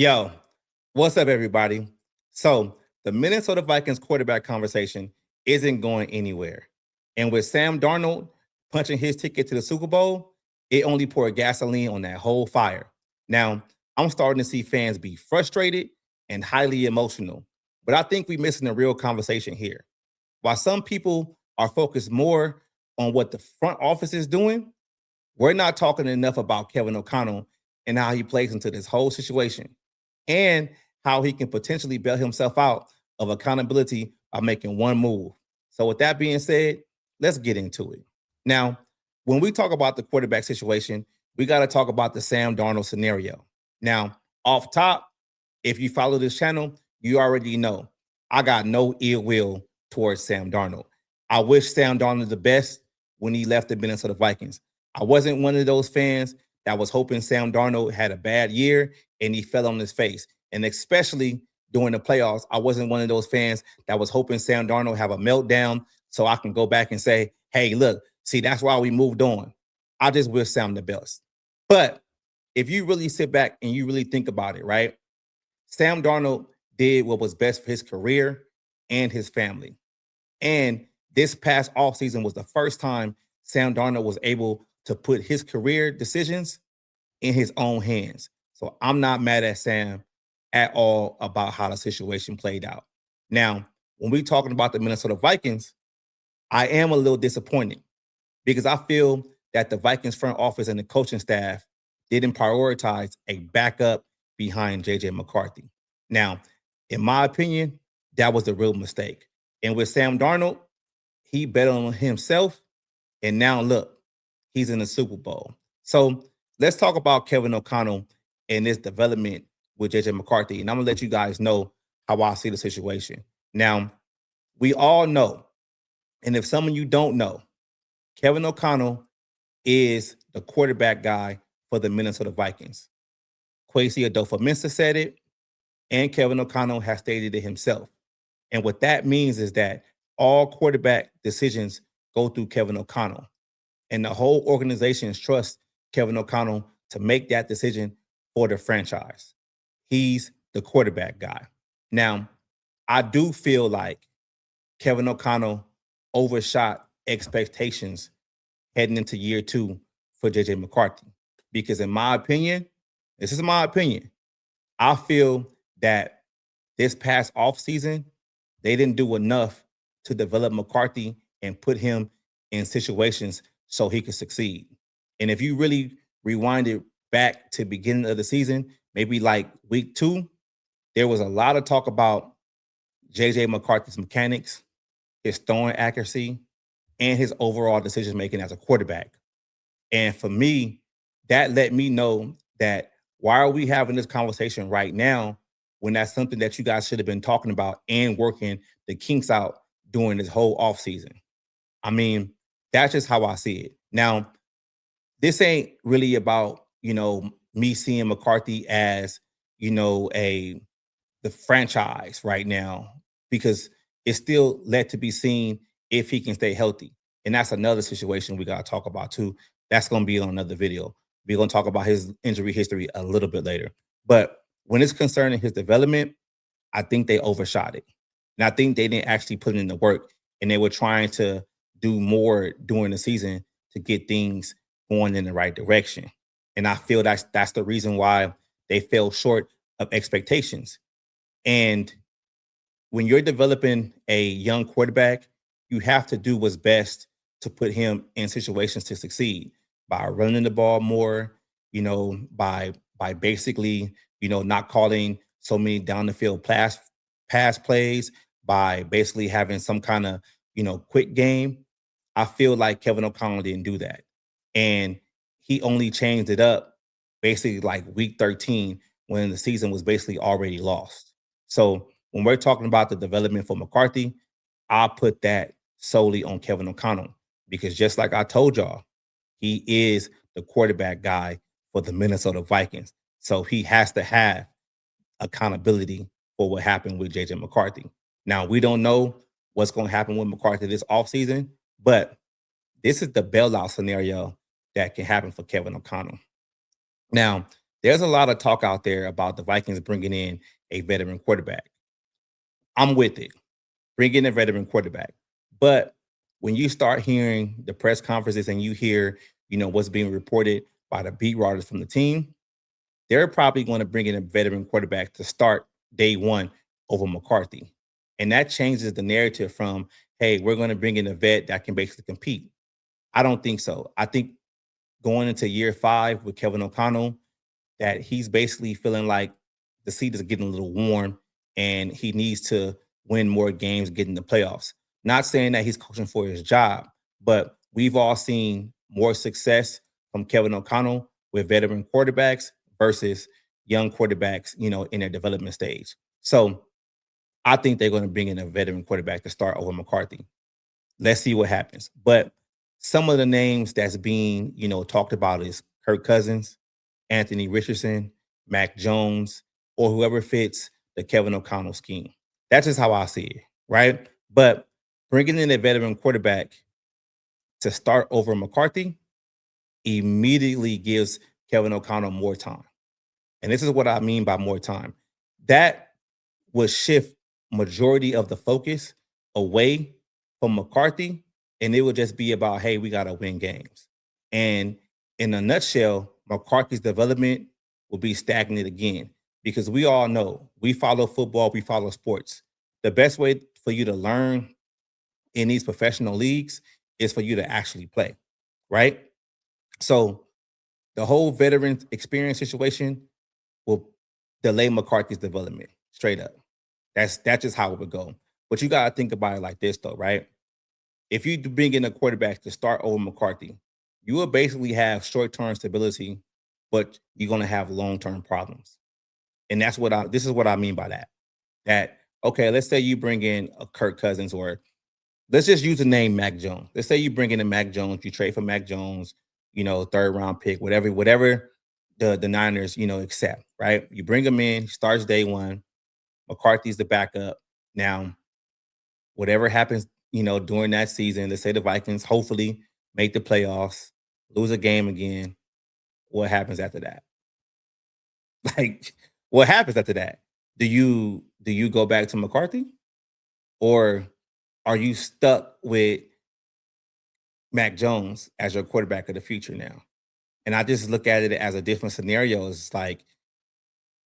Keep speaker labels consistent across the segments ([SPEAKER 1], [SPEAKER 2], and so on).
[SPEAKER 1] Yo, what's up, everybody? So, the Minnesota Vikings quarterback conversation isn't going anywhere. And with Sam Darnold punching his ticket to the Super Bowl, it only poured gasoline on that whole fire. Now, I'm starting to see fans be frustrated and highly emotional, but I think we're missing a real conversation here. While some people are focused more on what the front office is doing, we're not talking enough about Kevin O'Connell and how he plays into this whole situation and how he can potentially bail himself out of accountability by making one move. So, with that being said, let's get into it. Now, when we talk about the quarterback situation, we got to talk about the Sam Darnold scenario. Now, off top, if you follow this channel, you already know I got no ill will towards Sam Darnold. I wish Sam Darnold the best when he left the Minnesota Vikings. I wasn't one of those fans that was hoping Sam Darnold had a bad year and he fell on his face. And especially during the playoffs, I wasn't one of those fans that was hoping Sam Darnold have a meltdown so I can go back and say, hey, look, see, that's why we moved on. I just wish Sam the best. But if you really sit back and you really think about it, right? Sam Darnold did what was best for his career and his family. And this past offseason was the first time Sam Darnold was able to put his career decisions in his own hands. So I'm not mad at Sam at all about how the situation played out. Now, when we're talking about the Minnesota Vikings, I am a little disappointed because I feel that the Vikings front office and the coaching staff didn't prioritize a backup behind JJ McCarthy. Now, in my opinion, that was the real mistake. And with Sam Darnold, he bet on himself. And now look, he's in the Super Bowl. So let's talk about Kevin O'Connell and this development with JJ McCarthy. And I'm going to let you guys know how I see the situation. Now, we all know, and if some of you don't know, Kevin O'Connell is the quarterback guy for the Minnesota Vikings. Kwesi Adolfo-Mensah said it, and Kevin O'Connell has stated it himself. And what that means is that all quarterback decisions go through Kevin O'Connell. And the whole organization trusts Kevin O'Connell to make that decision for the franchise. He's the quarterback guy. Now, I do feel like Kevin O'Connell overshot expectations heading into year 2 for JJ McCarthy. Because in my opinion, this is my opinion, I feel that this past offseason, they didn't do enough to develop McCarthy and put him in situations so he could succeed. And if you really rewind it back to beginning of the season, maybe like week 2, there was a lot of talk about JJ McCarthy's mechanics, his throwing accuracy, and his overall decision making as a quarterback. And for me, that let me know that why are we having this conversation right now when that's something that you guys should have been talking about and working the kinks out during this whole offseason? I mean, that's just how I see it. Now, this ain't really about, me seeing McCarthy as, the franchise right now, because it's still led to be seen if he can stay healthy. And that's another situation we got to talk about too. That's going to be on another video. We're going to talk about his injury history a little bit later. But when it's concerning his development, I think they overshot it. And I think they didn't actually put in the work, and they were trying to do more during the season to get things going in the right direction. And I feel that's the reason why they fell short of expectations. And when you're developing a young quarterback, you have to do what's best to put him in situations to succeed by running the ball more, by basically, not calling so many down the field pass plays, by basically having some kind of, quick game. I feel like Kevin O'Connell didn't do that. And he only changed it up basically like week 13 when the season was basically already lost. So when we're talking about the development for McCarthy, I'll put that solely on Kevin O'Connell, because just like I told y'all, he is the quarterback guy for the Minnesota Vikings. So he has to have accountability for what happened with JJ McCarthy. Now, we don't know what's going to happen with McCarthy this offseason, but this is the bailout scenario that can happen for Kevin O'Connell. Now, There's a lot of talk out there about the Vikings bringing in a veteran quarterback. I'm with it. Bring in a veteran quarterback. But when you start hearing the press conferences and you hear, what's being reported by the beat writers from the team, they're probably going to bring in a veteran quarterback to start day one over McCarthy. And that changes the narrative from, hey, we're going to bring in a vet that can basically compete. I don't think so. I think going into year 5 with Kevin O'Connell, that he's basically feeling like the seat is getting a little warm and he needs to win more games, get in the playoffs. Not saying that he's coaching for his job, but we've all seen more success from Kevin O'Connell with veteran quarterbacks versus young quarterbacks, in their development stage. So I think they're going to bring in a veteran quarterback to start over McCarthy. Let's see what happens. But some of the names that's being, talked about is Kirk Cousins, Anthony Richardson, Mac Jones, or whoever fits the Kevin O'Connell scheme. That's just how I see it, right? But bringing in a veteran quarterback to start over McCarthy immediately gives Kevin O'Connell more time. And this is what I mean by more time. That would shift majority of the focus away from McCarthy, and it would just be about, hey, we got to win games. And in a nutshell, McCarthy's development will be stagnant again because we all know we follow football, we follow sports. The best way for you to learn in these professional leagues is for you to actually play, right? So the whole veteran experience situation will delay McCarthy's development straight up. That's just how it would go. But you got to think about it like this, though, right? If you bring in a quarterback to start over McCarthy, you will basically have short-term stability, but you're going to have long-term problems. And this is what I mean by that. That, okay, let's say you bring in a Kirk Cousins, or let's just use the name Mac Jones. Let's say you bring in a Mac Jones, you trade for Mac Jones, third round pick, whatever the Niners, accept, right? You bring him in, starts day one. McCarthy's the backup. Now, whatever happens, during that season, let's say the Vikings hopefully make the playoffs, lose a game again. What happens after that? Like, what happens after that? Do you go back to McCarthy, or are you stuck with Mac Jones as your quarterback of the future now? And I just look at it as a different scenario. It's like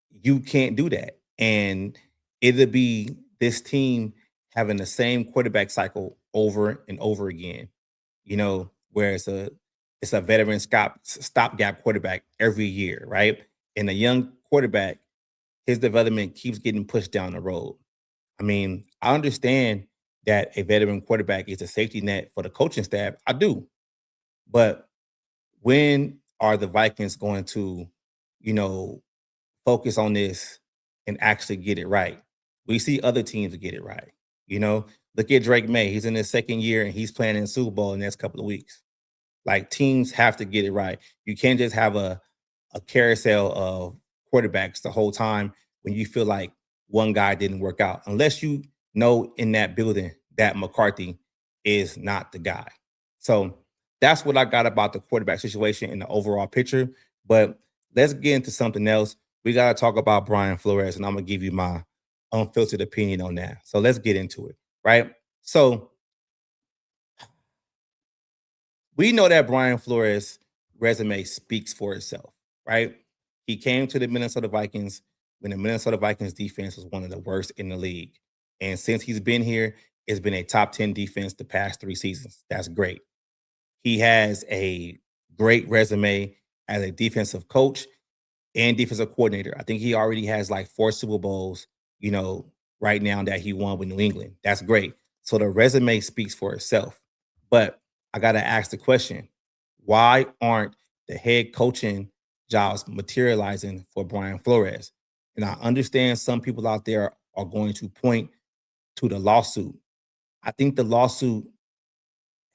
[SPEAKER 1] you can't do that, and it'll be this team having the same quarterback cycle over and over again. Where it's a veteran stopgap quarterback every year, right? And a young quarterback, his development keeps getting pushed down the road. I mean, I understand that a veteran quarterback is a safety net for the coaching staff. I do. But when are the Vikings going to, you know, focus on this and actually get it right? We see other teams get it right. Look at Drake May. He's in his second year and he's playing in the Super Bowl in the next couple of weeks. Like, teams have to get it right. You can't just have a carousel of quarterbacks the whole time when you feel like one guy didn't work out, unless you know in that building that McCarthy is not the guy. So that's what I got about the quarterback situation in the overall picture. But let's get into something else. We got to talk about Brian Flores, and I'm going to give you my unfiltered opinion on that. So let's get into it, right? So we know that Brian Flores' resume speaks for itself, right? He came to the Minnesota Vikings when the Minnesota Vikings defense was one of the worst in the league. And since he's been here, it's been a top 10 defense the past 3 seasons. That's great. He has a great resume as a defensive coach and defensive coordinator. I think he already has like 4 Super Bowls, right now that he won with New England. That's great. So the resume speaks for itself. But I got to ask the question, why aren't the head coaching jobs materializing for Brian Flores? And I understand some people out there are going to point to the lawsuit. I think the lawsuit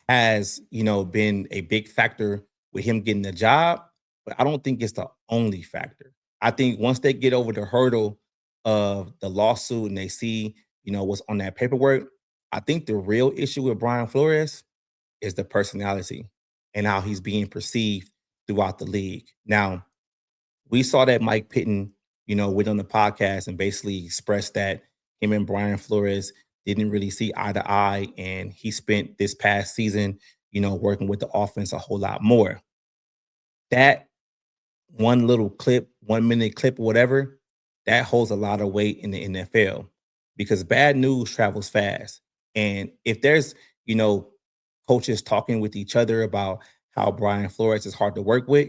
[SPEAKER 1] has, been a big factor with him getting the job, but I don't think it's the only factor. I think once they get over the hurdle of the lawsuit and they see, what's on that paperwork, I think the real issue with Brian Flores is the personality and how he's being perceived throughout the league. Now, We saw that Mike Pitton, went on the podcast and basically expressed that him and Brian Flores didn't really see eye to eye. And he spent this past season, working with the offense a whole lot more. That one little clip, 1 minute clip, whatever, that holds a lot of weight in the NFL because bad news travels fast. And if there's, you know, coaches talking with each other about how Brian Flores is hard to work with,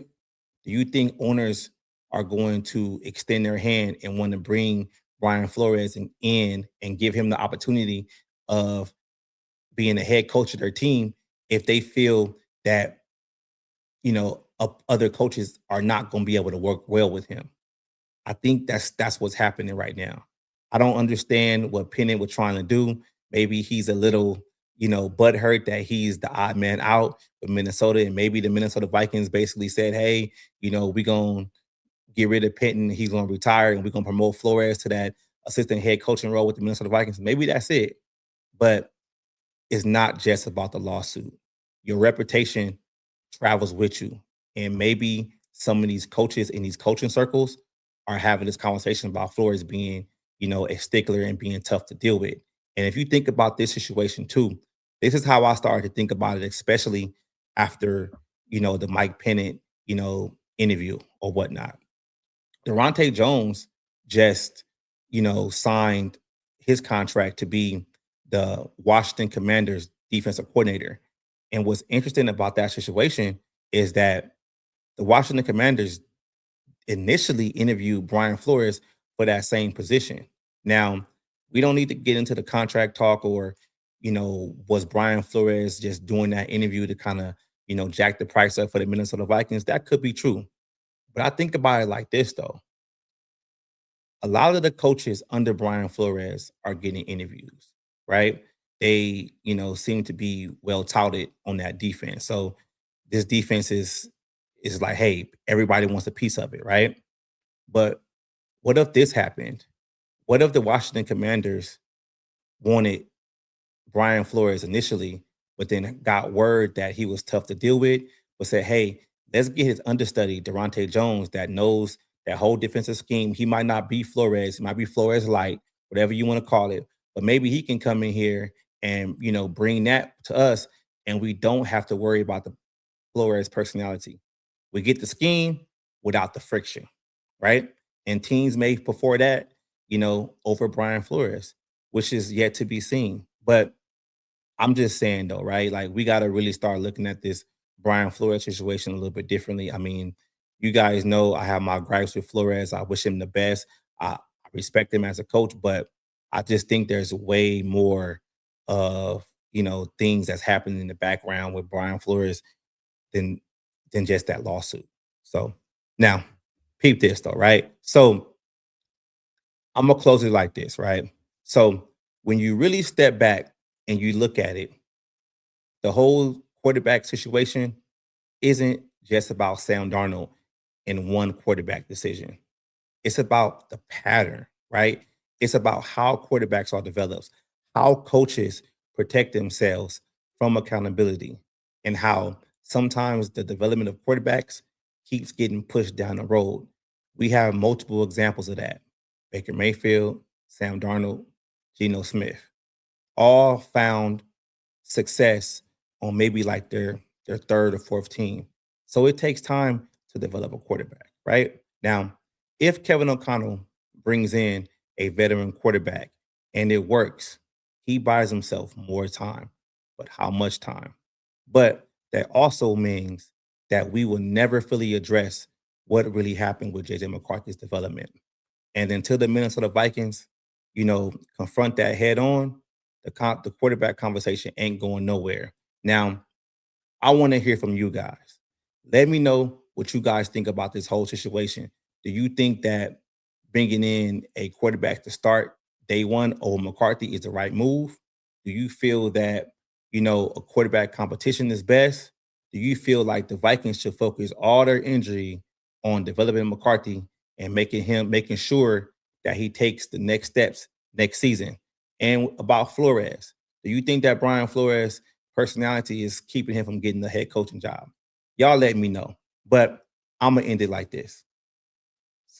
[SPEAKER 1] do you think owners are going to extend their hand and want to bring Brian Flores in and give him the opportunity of being the head coach of their team if they feel that other coaches are not going to be able to work well with him? I think that's what's happening right now. I don't understand what Pennant was trying to do. Maybe he's a little, butthurt that he's the odd man out with Minnesota, and maybe the Minnesota Vikings basically said, "Hey, we're gonna get rid of Penton. He's gonna retire, and we're gonna promote Flores to that assistant head coaching role with the Minnesota Vikings." Maybe that's it, but it's not just about the lawsuit. Your reputation travels with you. And maybe some of these coaches in these coaching circles are having this conversation about Flores being, a stickler and being tough to deal with. And if you think about this situation too, this is how I started to think about it, especially after, the Mike Pennant, interview or whatnot. Durante Jones just, signed his contract to be the Washington Commanders defensive coordinator. And what's interesting about that situation is that the Washington Commanders initially interviewed Brian Flores for that same position. Now, we don't need to get into the contract talk or, was Brian Flores just doing that interview to kind of, jack the price up for the Minnesota Vikings? That could be true. But I think about it like this, though. A lot of the coaches under Brian Flores are getting interviews, right? They, seem to be well touted on that defense. So this defense is like, hey, everybody wants a piece of it, right? But what if this happened? What if the Washington Commanders wanted Brian Flores initially, but then got word that he was tough to deal with, but said, hey, let's get his understudy, Durante Jones, that knows that whole defensive scheme. He might not be Flores, he might be Flores light, whatever you want to call it, but maybe he can come in here and, bring that to us, and we don't have to worry about the Flores personality. We get the scheme without the friction, right? And teams may prefer that, over Brian Flores, which is yet to be seen. But I'm just saying though, right? Like we got to really start looking at this Brian Flores situation a little bit differently. I mean, you guys know I have my gripes with Flores. I wish him the best. I respect him as a coach, but I just think there's way more of things that's happening in the background with Brian Flores than just that lawsuit. So now, peep this though, right? So I'm gonna close it like this, right? So when you really step back and you look at it, the whole quarterback situation isn't just about Sam Darnold and one quarterback decision. It's about the pattern, right? It's about how quarterbacks are developed, how coaches protect themselves from accountability, and how sometimes the development of quarterbacks keeps getting pushed down the road. We have multiple examples of that. Baker Mayfield, Sam Darnold, Geno Smith, all found success on maybe like their third or fourth team. So it takes time to develop a quarterback, right? Now, if Kevin O'Connell brings in a veteran quarterback and it works, he buys himself more time. But how much time? But that also means that we will never fully address what really happened with JJ McCarthy's development. And until the Minnesota Vikings, confront that head on, the quarterback conversation ain't going nowhere. Now, I want to hear from you guys. Let me know what you guys think about this whole situation. Do you think that bringing in a quarterback to start day one over McCarthy is the right move? Do you feel that, a quarterback competition is best? Do you feel like the Vikings should focus all their energy on developing McCarthy and making sure that he takes the next steps next season? And about Flores, do you think that Brian Flores' personality is keeping him from getting the head coaching job? Y'all let me know. But I'm gonna end it like this.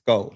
[SPEAKER 1] Skol.